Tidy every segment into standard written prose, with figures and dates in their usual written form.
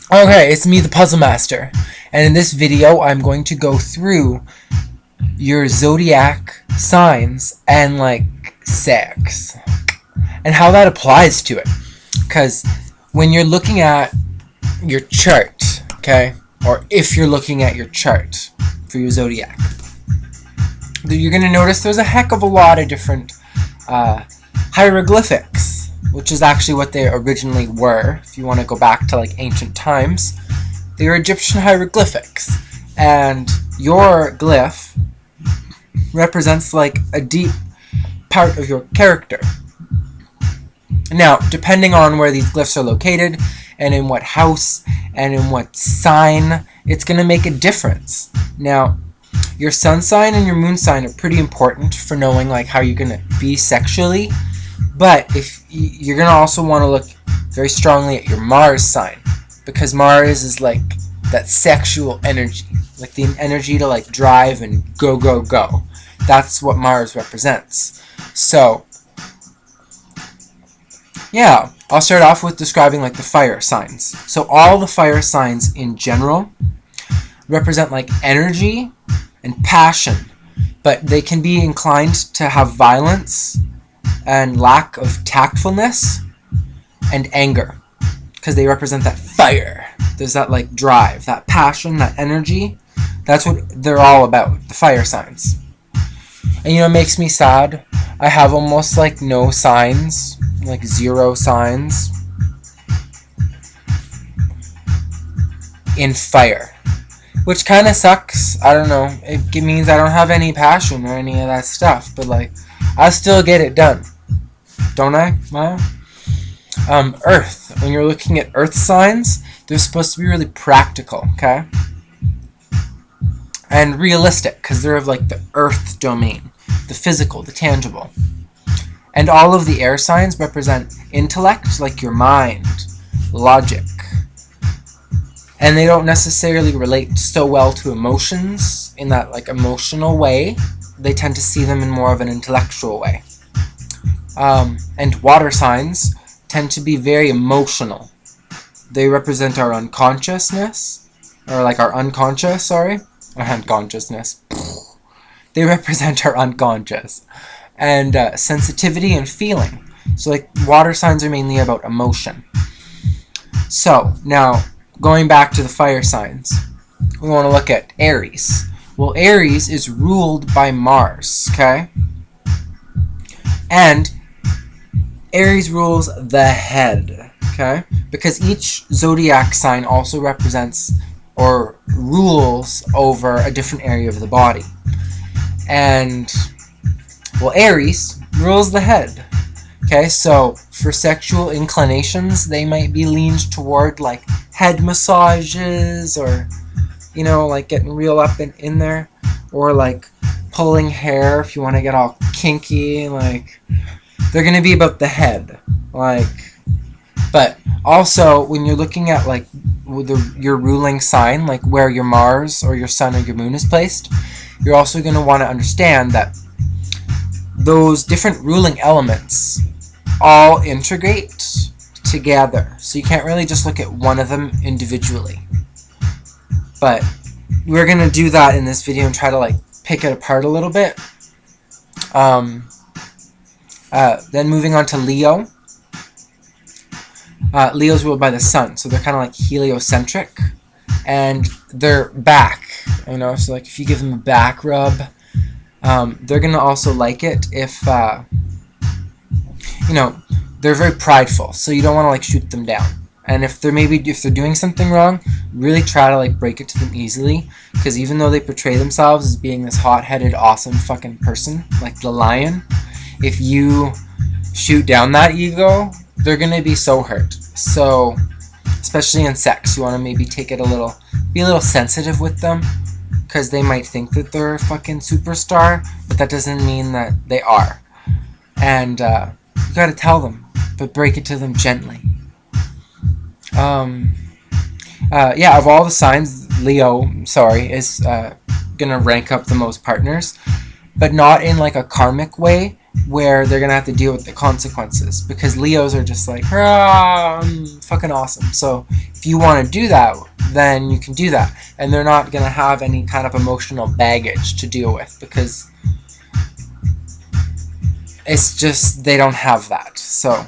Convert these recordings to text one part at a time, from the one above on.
Okay, it's me, the Puzzle Master, and in this video I'm going to go through your zodiac signs and like sex and how that applies to it. Because when you're looking at your chart, okay, or if you're looking at your chart for your zodiac, you're going to notice there's a heck of a lot of different hieroglyphics, which is actually what they originally were. If you want to go back to like ancient times, they were Egyptian hieroglyphics, and your glyph represents like a deep part of your character. Now, depending on where these glyphs are located and in what house and in what sign, it's going to make a difference. Now, your sun sign and your moon sign are pretty important for knowing like how you're going to be sexually, but if you're going to also want to look very strongly at your Mars sign, because Mars is like that sexual energy, like the energy to like drive and go go go. That's what Mars represents. So yeah, I'll start off with describing like the fire signs. So all the fire signs in general represent like energy and passion, but they can be inclined to have violence and lack of tactfulness and anger, because they represent that fire. There's that like drive, that passion, that energy. That's what they're all about, the fire signs. And you know, it makes me sad. I have almost like no signs, like 0 signs in fire, which kind of sucks. I don't know. It means I don't have any passion or any of that stuff, but like, I still get it done, don't I? Well, Earth. When you're looking at Earth signs, they're supposed to be really practical, okay? And realistic, because they're of like the Earth domain, the physical, the tangible. And all of the air signs represent intellect, like your mind, logic. And they don't necessarily relate so well to emotions in that like emotional way. They tend to see them in more of an intellectual way. And water signs tend to be very emotional. They represent our unconsciousness, or like our unconscious, our unconsciousness. They represent our unconscious. And sensitivity and feeling. So like water signs are mainly about emotion. So now going back to the fire signs, we want to look at Aries. Well, Aries is ruled by Mars, okay? And Aries rules the head, okay? Because each zodiac sign also represents or rules over a different area of the body. And well, Aries rules the head. Okay, so for sexual inclinations, they might be leaned toward like head massages, or, you know, like getting real up in there, or like pulling hair if you want to get all kinky. Like, they're going to be about the head. Like, but also when you're looking at like your ruling sign, like where your Mars or your Sun or your Moon is placed, you're also going to want to understand that those different ruling elements all integrate together. So you can't really just look at one of them individually. But we're going to do that in this video and try to like pick it apart a little bit. Then moving on to Leo. Leo's ruled by the sun, so they're kind of like heliocentric. And they're back, you know, so like if you give them a back rub, they're going to also like it if, you know, they're very prideful, so you don't want to like shoot them down. And if they're doing something wrong, really try to like break it to them easily, because even though they portray themselves as being this hot-headed, awesome fucking person, like the lion, if you shoot down that ego, they're going to be so hurt. So, especially in sex, you want to maybe be a little sensitive with them, because they might think that they're a fucking superstar, but that doesn't mean that they are. And you gotta tell them, but break it to them gently. Yeah, of all the signs, Leo, is gonna rank up the most partners, but not in like a karmic way. where they're gonna have to deal with the consequences, because Leos are just like, "Ah, I'm fucking awesome." So if you want to do that, then you can do that, and they're not gonna have any kind of emotional baggage to deal with, because it's just they don't have that. So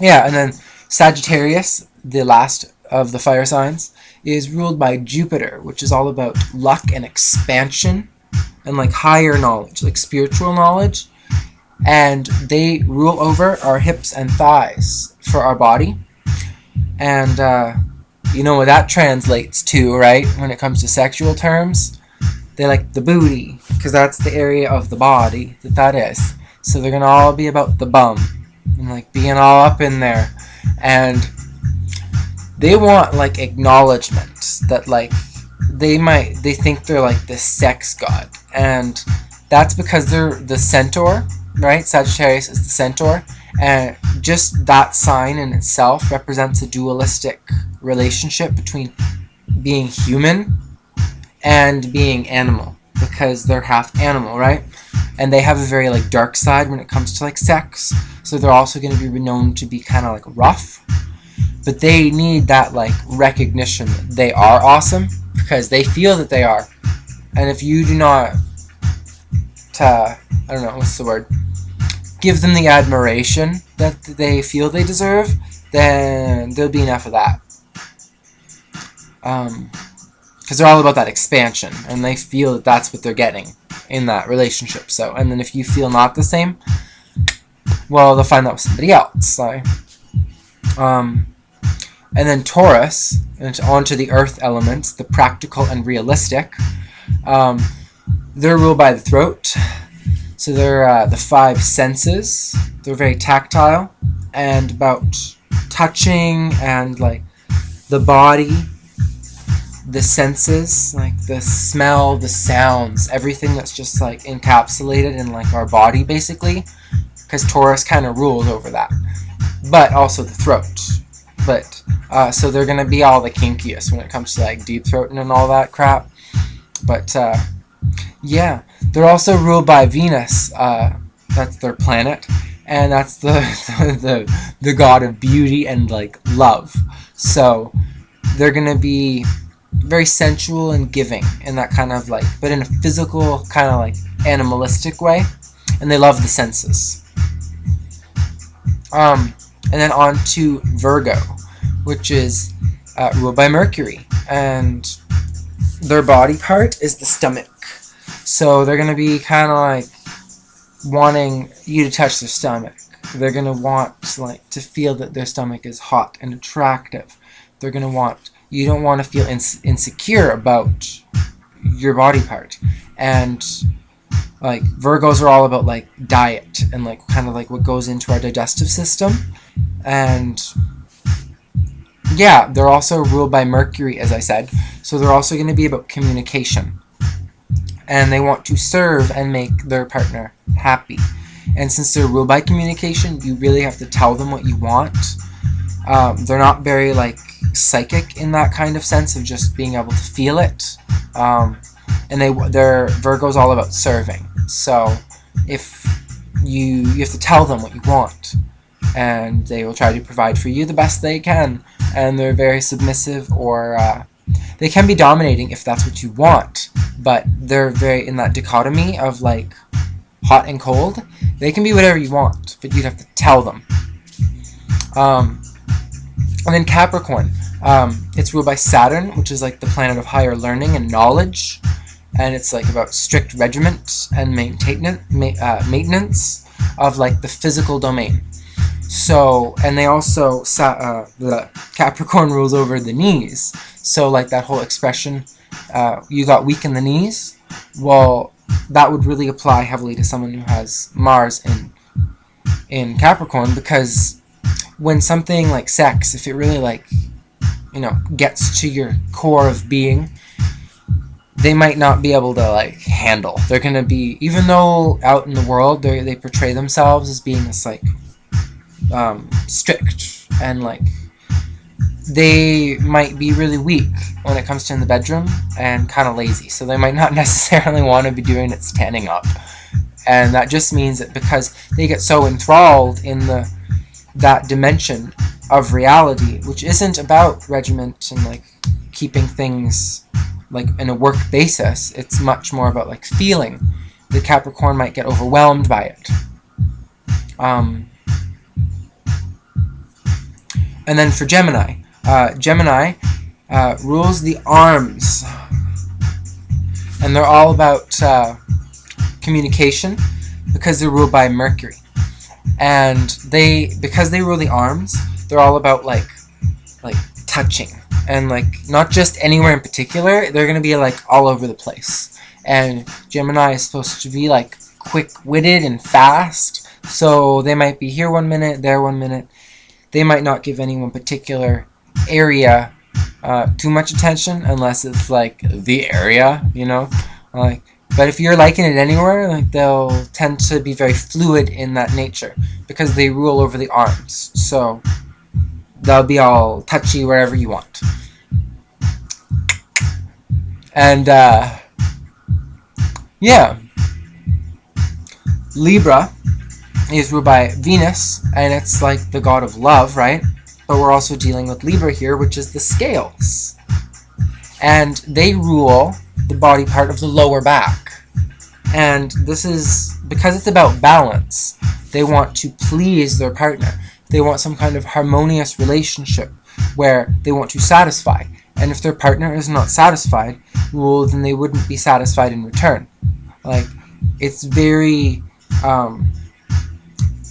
yeah, and then Sagittarius, the last of the fire signs, is ruled by Jupiter, which is all about luck and expansion and like higher knowledge, like spiritual knowledge. And they rule over our hips and thighs for our body. And you know what that translates to, right? When it comes to sexual terms, they like the booty, because that's the area of the body that is. So they're gonna all be about the bum and like being all up in there. And they want like acknowledgement that like they think they're like the sex god, and that's because they're the centaur, right? Sagittarius is the centaur, and just that sign in itself represents a dualistic relationship between being human and being animal, because they're half animal, right? And they have a very like dark side when it comes to like sex, so they're also going to be known to be kind of like rough. But they need that like recognition that they are awesome, because they feel that they are. And if you do not, I don't know, what's the word? Give them the admiration that they feel they deserve, then there'll be enough of that. Because they're all about that expansion, and they feel that that's what they're getting in that relationship. So, and then if you feel not the same, well, they'll find that with somebody else. So, and then Taurus, and onto the earth elements, the practical and realistic. They're ruled by the throat. So they're the five senses. They're very tactile and about touching and like the body, the senses, like the smell, the sounds, everything that's just like encapsulated in like our body basically, because Taurus kind of rules over that. But also the throat. But so they're gonna be all the kinkiest when it comes to like deep throating and all that crap. But yeah, they're also ruled by Venus. That's their planet, and that's the god of beauty and like love. So they're gonna be very sensual and giving in that kind of like, but in a physical kind of like animalistic way, and they love the senses. And then on to Virgo, which is ruled by Mercury, and their body part is the stomach. So they're going to be kind of like wanting you to touch their stomach. They're going to want like to feel that their stomach is hot and attractive. They're going to want, you don't want to feel insecure about your body part. And like Virgos are all about like diet and like kind of like what goes into our digestive system. And yeah, they're also ruled by Mercury, as I said. So they're also going to be about communication. And they want to serve and make their partner happy. And since they're ruled by communication, you really have to tell them what you want. They're not very like psychic in that kind of sense of just being able to feel it. And they're Virgo's all about serving. So if you have to tell them what you want, and they will try to provide for you the best they can. And they're very submissive, or they can be dominating if that's what you want. But they're very in that dichotomy of like hot and cold. They can be whatever you want, but you'd have to tell them. And then Capricorn, it's ruled by Saturn, which is like the planet of higher learning and knowledge, and it's like about strict regiment and maintenance of like the physical domain. So, and they also the Capricorn rules over the knees. So like that whole expression, you got weak in the knees. Well, that would really apply heavily to someone who has Mars in Capricorn, because when something like sex, if it really like, you know, gets to your core of being, they might not be able to like handle. They're gonna be, even though out in the world they portray themselves as being this like strict and like they might be really weak when it comes to in the bedroom and kind of lazy. So they might not necessarily want to be doing it standing up. And that just means that because they get so enthralled in that dimension of reality, which isn't about regiment and like keeping things like in a work basis, it's much more about like feeling. The Capricorn might get overwhelmed by it. And then for Gemini, Gemini rules the arms, and they're all about communication because they're ruled by Mercury. And because they rule the arms, they're all about like touching, and like not just anywhere in particular. They're gonna be like all over the place. And Gemini is supposed to be like quick-witted and fast, so they might be here 1 minute, there 1 minute. They might not give any one particular area too much attention unless it's like the area, you know. Like, but if you're liking it anywhere, like they'll tend to be very fluid in that nature because they rule over the arms. So they'll be all touchy wherever you want. And yeah, Libra is ruled by Venus, and it's like the god of love, right? But we're also dealing with Libra here, which is the scales. And they rule the body part of the lower back. And this is because it's about balance. They want to please their partner. They want some kind of harmonious relationship where they want to satisfy. And if their partner is not satisfied, well, then they wouldn't be satisfied in return. Like, it's very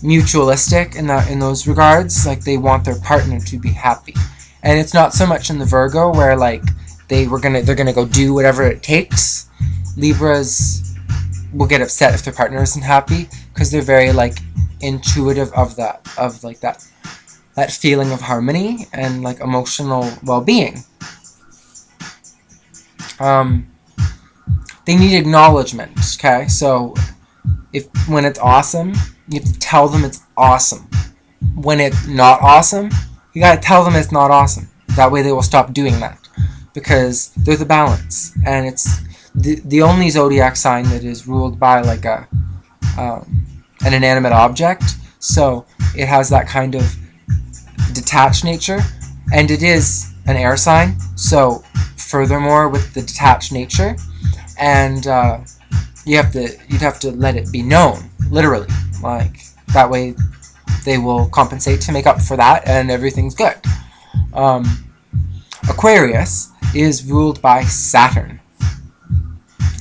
mutualistic in those regards. Like, they want their partner to be happy. And it's not so much in the Virgo where like they're gonna go do whatever it takes. Libras will get upset if their partner isn't happy because they're very like intuitive of that feeling of harmony and like emotional well-being. They need acknowledgement. Okay, so when it's awesome, you have to tell them it's awesome. When it's not awesome, you gotta tell them it's not awesome. That way they will stop doing that, because they're the balance, and it's the only zodiac sign that is ruled by like an inanimate object. So it has that kind of detached nature, and it is an air sign. So furthermore, with the detached nature, and you'd have to let it be known, literally, like that way they will compensate to make up for that, and everything's good. Aquarius is ruled by Saturn.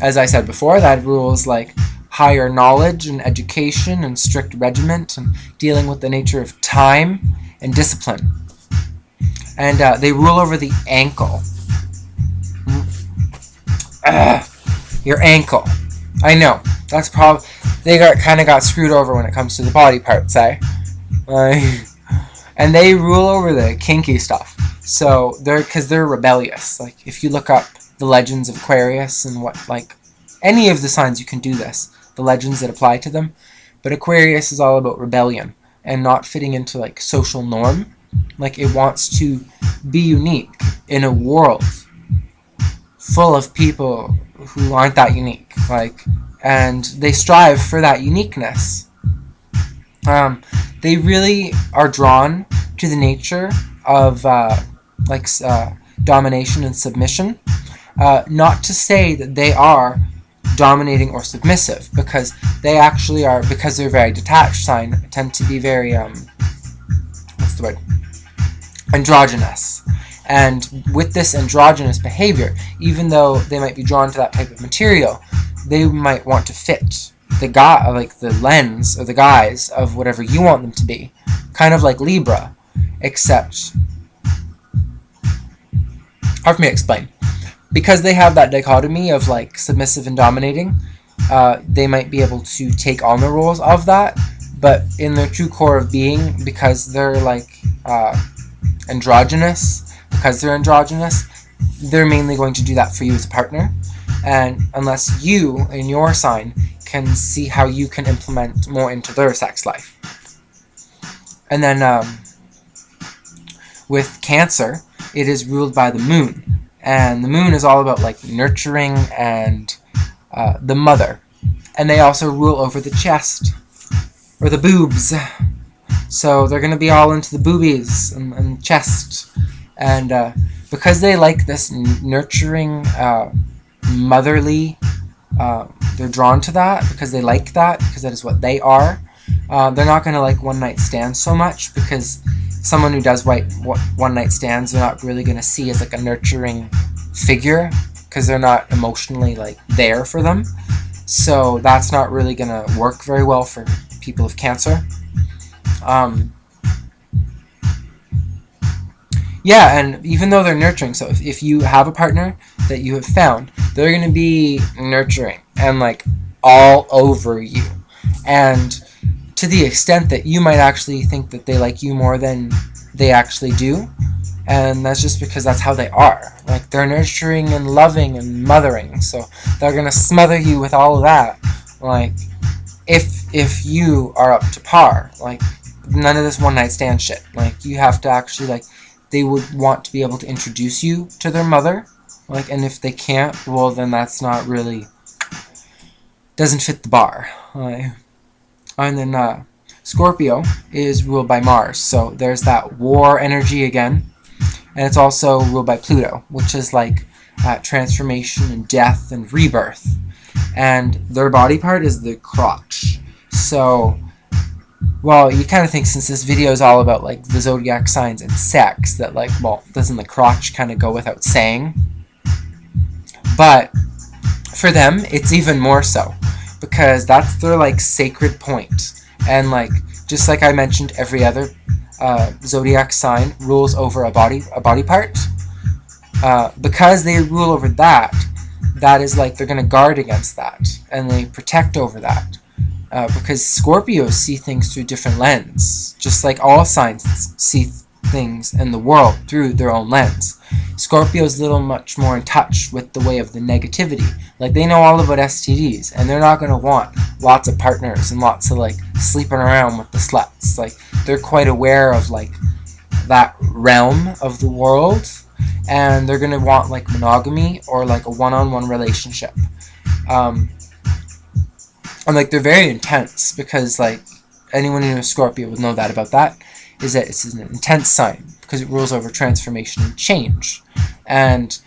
As I said before, that rules like higher knowledge and education and strict regiment and dealing with the nature of time and discipline. And they rule over the ankle. Your ankle. I know. That's probably... They kind of got screwed over when it comes to the body parts, eh? And they rule over the kinky stuff. So because they're rebellious. Like if you look up the legends of Aquarius and what, like any of the signs, you can do this. The legends that apply to them. But Aquarius is all about rebellion and not fitting into like social norm. Like it wants to be unique in a world full of people who aren't that unique. Like, and they strive for that uniqueness. They really are drawn to the nature of domination and submission. Not to say that they are dominating or submissive, because they actually are, because they're very detached sign, tend to be very androgynous. And with this androgynous behavior, even though they might be drawn to that type of material, they might want to fit the lens or the guise of whatever you want them to be. Kind of like Libra, except, hard for me to explain. Because they have that dichotomy of like submissive and dominating, they might be able to take on the roles of that, but in their true core of being, because they're like androgynous, they're mainly going to do that for you as a partner. And unless you, in your sign, can see how you can implement more into their sex life. And then with Cancer, it is ruled by the moon. And the moon is all about like nurturing and the mother. And they also rule over the chest, or the boobs. So they're going to be all into the boobies and chest. And because they like this nurturing, motherly, they're drawn to that because they like that, because that is what they are. They're not going to like one-night stands so much, because someone who does one-night stands, they're not really going to see as like a nurturing figure, because they're not emotionally like there for them. So that's not really going to work very well for people of Cancer. Yeah, and even though they're nurturing, so if you have a partner that you have found, they're going to be nurturing and like all over you. And to the extent that you might actually think that they like you more than they actually do. And that's just because that's how they are. Like, they're nurturing and loving and mothering. So they're going to smother you with all of that. Like, if you are up to par. Like, none of this one-night stand shit. Like, you have to actually, like, they would want to be able to introduce you to their mother. Like, and if they can't, well, then that's not really, doesn't fit the bar. And then Scorpio is ruled by Mars. So there's that war energy again. And it's also ruled by Pluto, which is like transformation and death and rebirth. And their body part is the crotch. So, well, you kind of think, since this video is all about like the zodiac signs and sex, that like, well, doesn't the crotch kind of go without saying? But for them, it's even more so, because that's their like sacred point. And like, just like I mentioned, every other zodiac sign rules over a body part. Because they rule over that, that is like, they're going to guard against that, and they protect over that. Because Scorpios see things through different lens, just like all signs see things in the world through their own lens. Scorpio's a little much more in touch with the way of the negativity. Like, they know all about STDs, and they're not going to want lots of partners and lots of like sleeping around with the sluts. Like, they're quite aware of like that realm of the world, and they're going to want like monogamy or like a one-on-one relationship. And like, they're very intense, because like anyone who knows Scorpio would know that about that, is that it's an intense sign, because it rules over transformation and change. And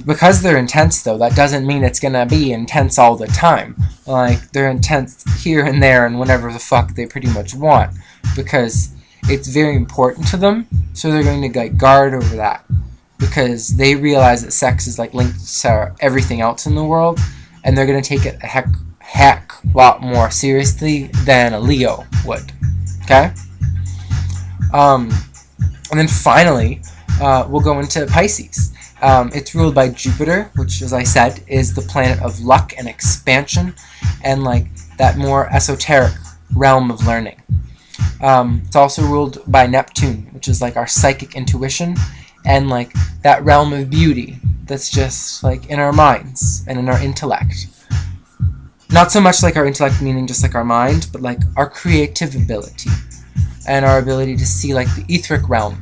because they're intense, though, that doesn't mean it's going to be intense all the time. Like, they're intense here and there and whenever the fuck they pretty much want, because it's very important to them. So they're going to like guard over that, because they realize that sex is like linked to everything else in the world, and they're going to take it a heck lot more seriously than a Leo would. Okay? And then finally, we'll go into Pisces. It's ruled by Jupiter, which, as I said, is the planet of luck and expansion, and like that more esoteric realm of learning. It's also ruled by Neptune, which is like our psychic intuition, and like that realm of beauty that's just like in our minds and in our intellect. Not so much like our intellect, meaning just like our mind, but like our creative ability and our ability to see like the etheric realm.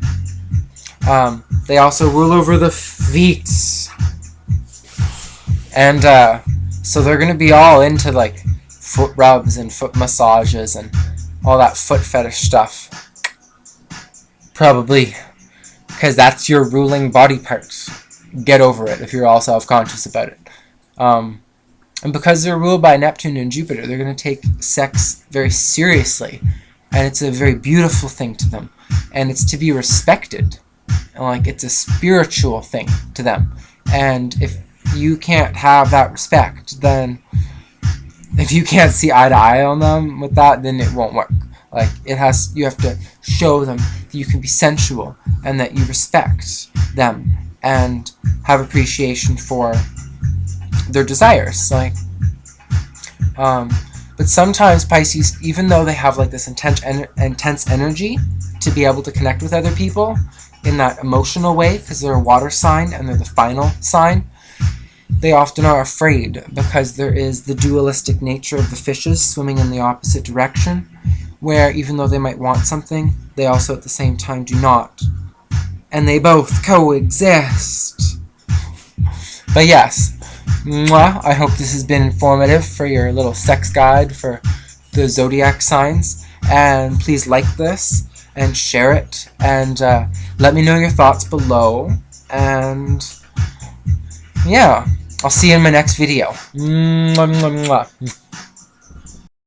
They also rule over the feet. And so they're going to be all into like foot rubs and foot massages and all that foot fetish stuff. Probably. Because that's your ruling body part. Get over it if you're all self-conscious about it. And because they're ruled by Neptune and Jupiter, they're going to take sex very seriously. And it's a very beautiful thing to them. And it's to be respected. And like, it's a spiritual thing to them. And if you can't have that respect, then if you can't see eye to eye on them with that, then it won't work. Like, you have to show them that you can be sensual and that you respect them and have appreciation for their desires. Like, but sometimes Pisces, even though they have like this intense energy to be able to connect with other people in that emotional way, because they're a water sign and they're the final sign, they often are afraid, because there is the dualistic nature of the fishes swimming in the opposite direction, where even though they might want something, they also at the same time do not. and they both coexist. But yes, mwah, I hope this has been informative for your little sex guide for the zodiac signs. And please like this and share it, and let me know your thoughts below. And yeah, I'll see you in my next video. Mwah, mwah, mwah.